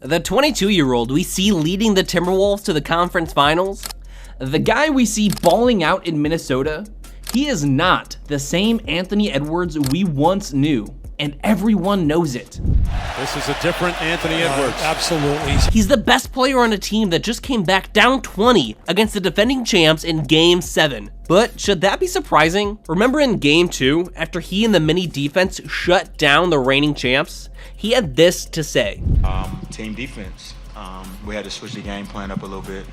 The 22-year-old we see leading the Timberwolves to the conference finals, the guy we see balling out in Minnesota, he is not the same Anthony Edwards we once knew, and everyone knows it. This is a different Anthony Edwards. Absolutely. He's the best player on a team that just came back down 20 against the defending champs in Game 7. But should that be surprising? Remember in Game 2, after he and the mini defense shut down the reigning champs? He had this to say. Team defense. We had to switch the game plan up a little bit.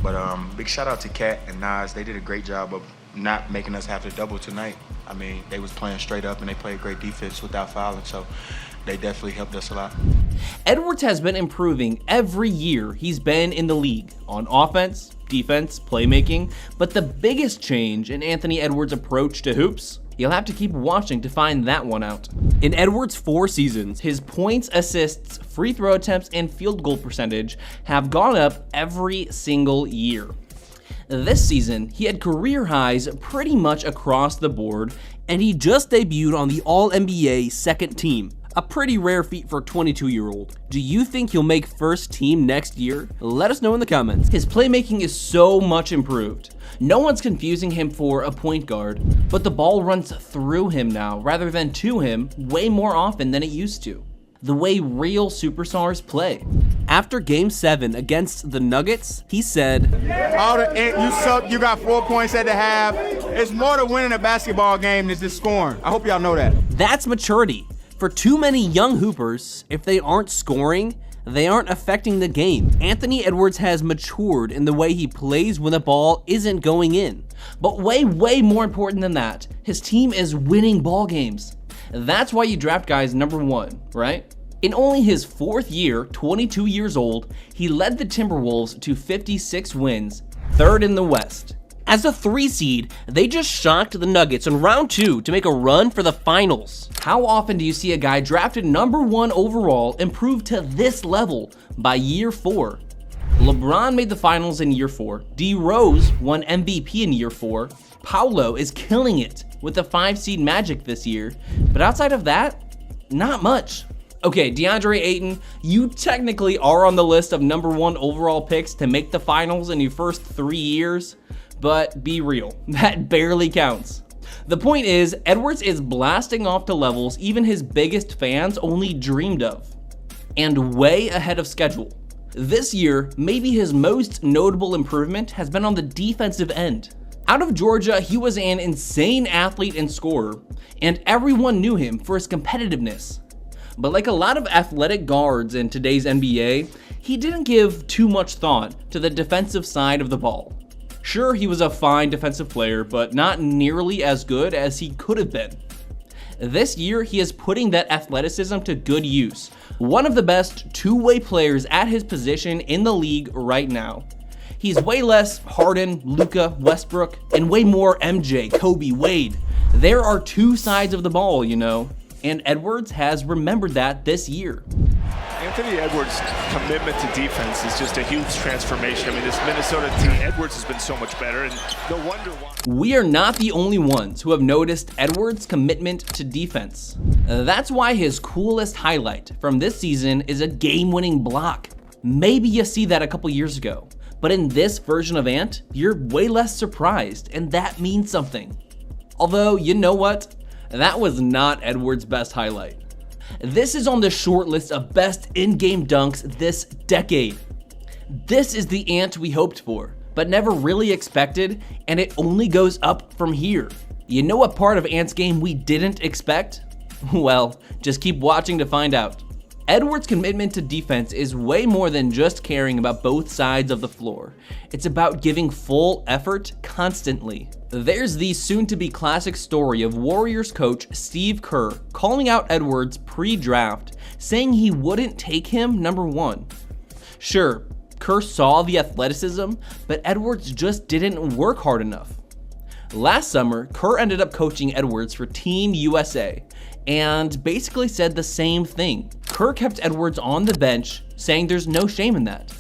But big shout out to Cat and Nas. They did a great job of not making us have to double tonight. I mean, they was playing straight up and they played great defense without fouling. So they definitely helped us a lot. Edwards has been improving every year he's been in the league on offense, defense, playmaking, but the biggest change in Anthony Edwards' approach to hoops, you'll have to keep watching to find that one out. In Edwards' 4 seasons, his points, assists, free throw attempts, and field goal percentage have gone up every single year. This season, he had career highs pretty much across the board, and he just debuted on the All-NBA second team. A pretty rare feat for a 22-year-old. Do you think he'll make first team next year? Let us know in the comments. His playmaking is so much improved. No one's confusing him for a point guard, but the ball runs through him now rather than to him way more often than it used to. The way real superstars play. After Game 7 against the Nuggets, he said, You suck, you got 4 points at the half. It's more to winning a basketball game than just scoring. I hope y'all know that. That's maturity. For too many young hoopers, if they aren't scoring, they aren't affecting the game. Anthony Edwards has matured in the way he plays when the ball isn't going in. But way more important than that, his team is winning ball games. That's why you draft guys number 1, right? In only his 4th year, 22 years old, he led the Timberwolves to 56 wins, 3rd in the West. As a 3 seed, they just shocked the Nuggets in round 2 to make a run for the finals. How often do you see a guy drafted number 1 overall improve to this level by year 4? LeBron made the finals in year 4. D Rose won MVP in year 4. Paolo is killing it with the 5 seed Magic this year. But outside of that, not much. Okay, DeAndre Ayton, you technically are on the list of number 1 overall picks to make the finals in your first 3 years. But be real, that barely counts. The point is, Edwards is blasting off to levels even his biggest fans only dreamed of, and way ahead of schedule. This year, maybe his most notable improvement has been on the defensive end. Out of Georgia, he was an insane athlete and scorer, and everyone knew him for his competitiveness. But like a lot of athletic guards in today's NBA, he didn't give too much thought to the defensive side of the ball. Sure, he was a fine defensive player, but not nearly as good as he could have been. This year, he is putting that athleticism to good use. One of the best two-way players at his position in the league right now. He's way less Harden, Luka, Westbrook, and way more MJ, Kobe, Wade. There are 2 sides of the ball, you know, and Edwards has remembered that this year. Anthony Edwards' commitment to defense is just a huge transformation. I mean, this Minnesota team, Edwards has been so much better, and no wonder why. We are not the only ones who have noticed Edwards' commitment to defense. That's why his coolest highlight from this season is a game-winning block. Maybe you see that a couple years ago, but in this version of Ant, you're way less surprised, and that means something. Although, you know what? That was not Edwards' best highlight. This is on the short list of best in-game dunks this decade. This is the Ant we hoped for, but never really expected, and it only goes up from here. You know what part of Ant's game we didn't expect? Well, just keep watching to find out. Edwards' commitment to defense is way more than just caring about both sides of the floor. It's about giving full effort constantly. There's the soon-to-be classic story of Warriors coach Steve Kerr calling out Edwards pre-draft, saying he wouldn't take him number 1. Sure, Kerr saw the athleticism, but Edwards just didn't work hard enough. Last summer, Kerr ended up coaching Edwards for Team USA, and basically said the same thing. Kerr kept Edwards on the bench, saying there's no shame in that.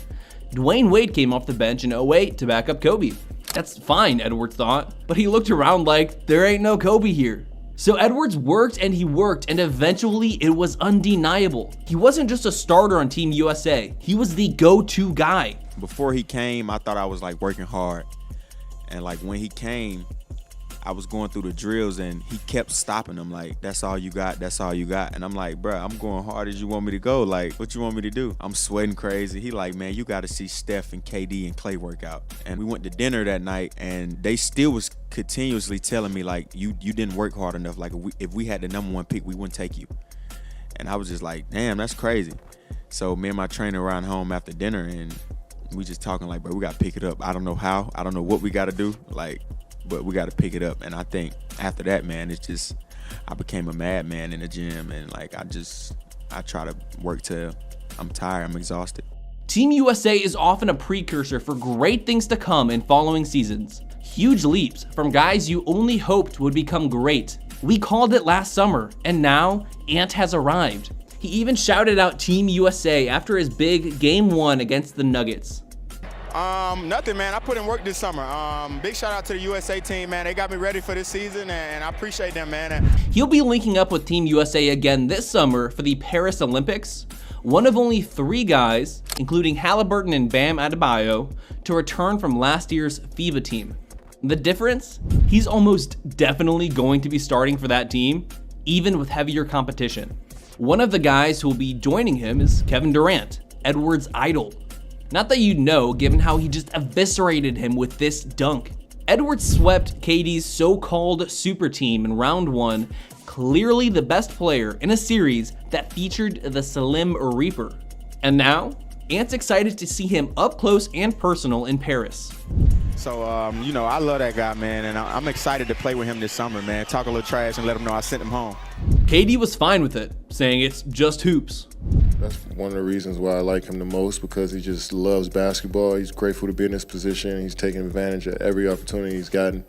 Dwayne Wade came off the bench in 2008 to back up Kobe. That's fine, Edwards thought, but he looked around like, there ain't no Kobe here. So Edwards worked and he worked, and eventually it was undeniable. He wasn't just a starter on Team USA, he was the go-to guy. Before he came, I thought I was like working hard. And like when he came, I was going through the drills and he kept stopping them like, that's all you got, that's all you got. And I'm like, bruh, I'm going hard as you want me to go. Like, what you want me to do? I'm sweating crazy. He like, man, you got to see Steph and KD and Clay work out. And we went to dinner that night and they still was continuously telling me like, you didn't work hard enough. Like if we had the #1 pick, we wouldn't take you. And I was just like, damn, that's crazy. So me and my trainer ran home after dinner and we just talking like, bro, we got to pick it up. I don't know how, I don't know what we got to do. Like, but we got to pick it up. And I think after that, man, it's just, I became a madman in the gym. And like, I try to work till I'm tired, I'm exhausted. Team USA is often a precursor for great things to come in following seasons. Huge leaps from guys you only hoped would become great. We called it last summer, and now Ant has arrived. He even shouted out Team USA after his big Game 1 against the Nuggets. Nothing, man. I put in work this summer. Big shout out to the USA team, man. They got me ready for this season, and I appreciate them, man. He'll be linking up with Team USA again this summer for the Paris Olympics, one of only 3 guys, including Halliburton and Bam Adebayo, to return from last year's FIBA team. The difference? He's almost definitely going to be starting for that team, even with heavier competition. One of the guys who will be joining him is Kevin Durant, Edwards' idol. Not that you'd know, given how he just eviscerated him with this dunk. Edwards swept KD's so-called super team in round 1, clearly the best player in a series that featured the Slim Reaper. And now, Ant's excited to see him up close and personal in Paris. So, I love that guy, man, and I'm excited to play with him this summer, man. Talk a little trash and let him know I sent him home. KD was fine with it, saying it's just hoops. That's one of the reasons why I like him the most, because he just loves basketball. He's grateful to be in this position. He's taking advantage of every opportunity he's gotten.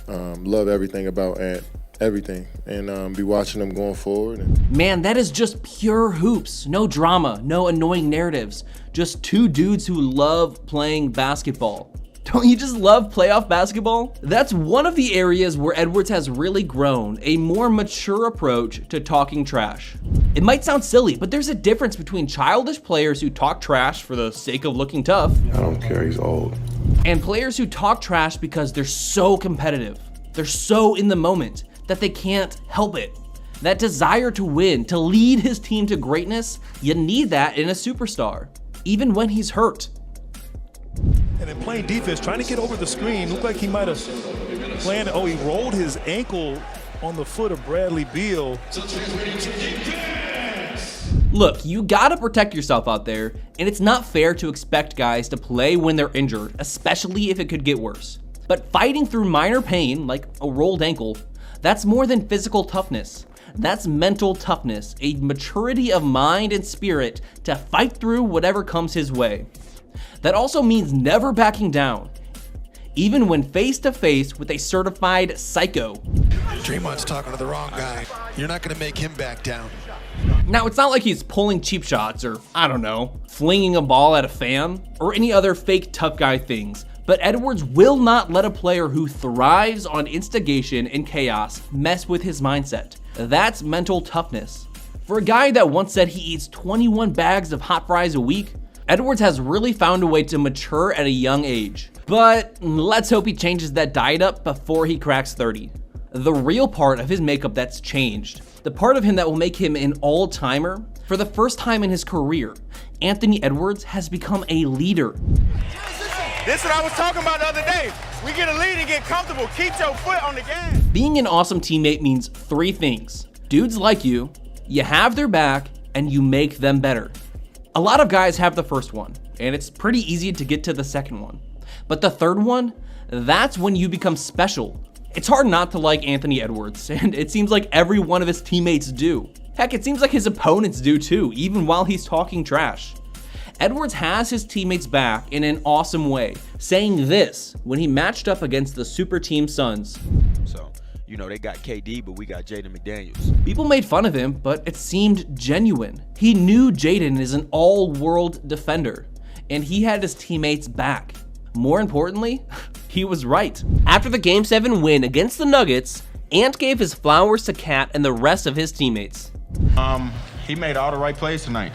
Love everything about Ant, everything, and be watching him going forward. Man, that is just pure hoops. No drama, no annoying narratives. Just 2 dudes who love playing basketball. Don't you just love playoff basketball? That's one of the areas where Edwards has really grown, a more mature approach to talking trash. It might sound silly, but there's a difference between childish players who talk trash for the sake of looking tough. I don't care, he's old. And players who talk trash because they're so competitive. They're so in the moment that they can't help it. That desire to win, to lead his team to greatness, you need that in a superstar, even when he's hurt. And in playing defense, trying to get over the screen, looked like he might have planned. Oh, he rolled his ankle on the foot of Bradley Beal. Look, you gotta protect yourself out there, and it's not fair to expect guys to play when they're injured, especially if it could get worse. But fighting through minor pain, like a rolled ankle, that's more than physical toughness. That's mental toughness, a maturity of mind and spirit to fight through whatever comes his way. That also means never backing down, even when face to face with a certified psycho. Draymond's talking to the wrong guy. You're not gonna make him back down. Now, it's not like he's pulling cheap shots or, I don't know, flinging a ball at a fan or any other fake tough guy things, but Edwards will not let a player who thrives on instigation and chaos mess with his mindset. That's mental toughness. For a guy that once said he eats 21 bags of hot fries a week, Edwards has really found a way to mature at a young age. But let's hope he changes that diet up before he cracks 30. The real part of his makeup that's changed, the part of him that will make him an all-timer, for the first time in his career, Anthony Edwards has become a leader. This is what I was talking about the other day. We get a lead and get comfortable. Keep your foot on the gas. Being an awesome teammate means 3 things. Dudes like you have their back, and you make them better. A lot of guys have the first one, and it's pretty easy to get to the second one. But the third one, that's when you become special. It's hard not to like Anthony Edwards, and it seems like every one of his teammates do. Heck, it seems like his opponents do too, even while he's talking trash. Edwards has his teammates back in an awesome way, saying this when he matched up against the super team Suns. So, they got KD, but we got Jaden McDaniels. People made fun of him, but it seemed genuine. He knew Jaden is an all-world defender, and he had his teammates back. More importantly, he was right. After the Game 7 win against the Nuggets, Ant gave his flowers to Cat and the rest of his teammates. He made all the right plays tonight.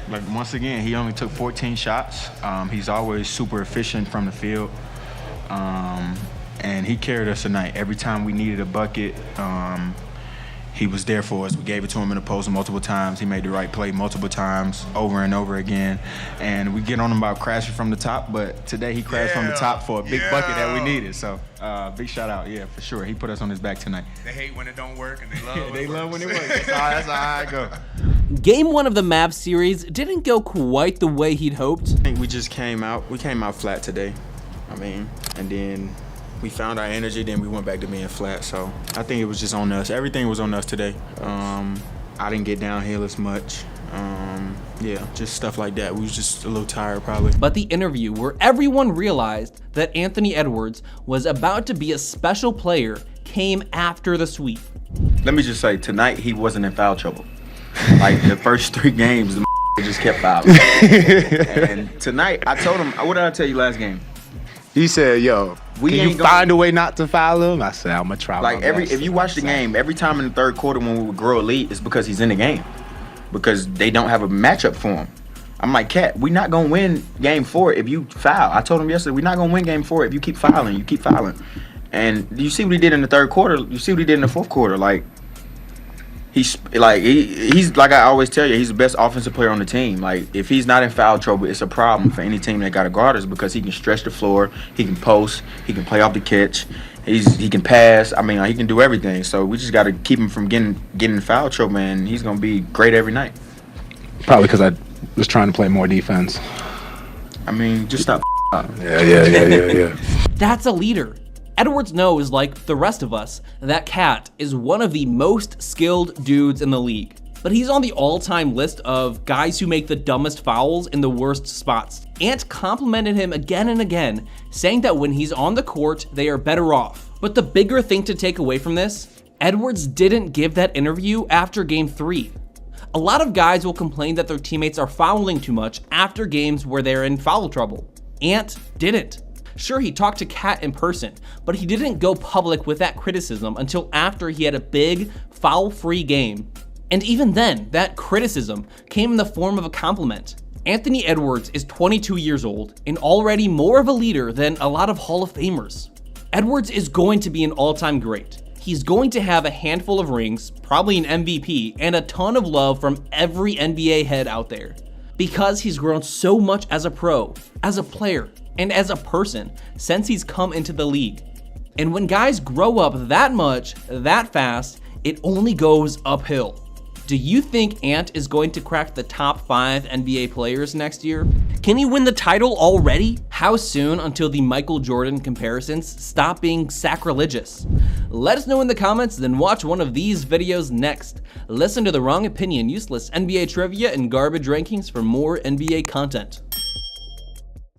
Like, once again, he only took 14 shots. He's always super efficient from the field. And he carried us tonight. Every time we needed a bucket, he was there for us. We gave it to him in the post multiple times. He made the right play multiple times, over and over again. And we get on him about crashing from the top, but today he crashed from the top for a big bucket that we needed. So big shout out, yeah, for sure. He put us on his back tonight. They hate when it don't work, and they love when they it love works. when it works. That's how I go. Game 1 of the Mavs series didn't go quite the way he'd hoped. I think we just came out flat today. I mean, and then we found our energy, then we went back to being flat. So I think it was just on us. Everything was on us today. I didn't get downhill as much. Yeah, just stuff like that. We was just a little tired probably. But the interview where everyone realized that Anthony Edwards was about to be a special player came after the sweep. Let me just say, tonight he wasn't in foul trouble. Like the first 3 games, the just kept fouling. And tonight, I told him, what did I tell you last game? He said, "Yo, can you find a way not to foul him?" I said, "I'm gonna try." Like my best. if you watch the game, every time in the third quarter when we would grow a lead, it's because he's in the game, because they don't have a matchup for him. I'm like, Cat, we're not gonna win game 4 if you foul. I told him yesterday, we're not gonna win game 4 if you keep fouling. You keep fouling, and you see what he did in the third quarter. You see what he did in the fourth quarter. Like he's like I always tell you, he's the best offensive player on the team. Like if he's not in foul trouble, it's a problem for any team that got to guard us, because he can stretch the floor, he can post, he can play off the catch, he can pass. I mean, he can do everything. So we just got to keep him from getting in foul trouble, and he's gonna be great every night. Probably because I was trying to play more defense. I mean, just stop. Yeah. That's a leader. Edwards knows, like the rest of us, that Cat is one of the most skilled dudes in the league. But he's on the all-time list of guys who make the dumbest fouls in the worst spots. Ant complimented him again and again, saying that when he's on the court, they are better off. But the bigger thing to take away from this, Edwards didn't give that interview after game 3. A lot of guys will complain that their teammates are fouling too much after games where they're in foul trouble. Ant didn't. Sure, he talked to Cat in person, but he didn't go public with that criticism until after he had a big, foul-free game. And even then, that criticism came in the form of a compliment. Anthony Edwards is 22 years old and already more of a leader than a lot of Hall of Famers. Edwards is going to be an all-time great. He's going to have a handful of rings, probably an MVP, and a ton of love from every NBA head out there. Because he's grown so much as a pro, as a player, and as a person since he's come into the league. And when guys grow up that much, that fast, it only goes uphill. Do you think Ant is going to crack the top 5 NBA players next year? Can he win the title already? How soon until the Michael Jordan comparisons stop being sacrilegious? Let us know in the comments, then watch one of these videos next. Listen to The Wrong Opinion, useless NBA trivia, and garbage rankings for more NBA content.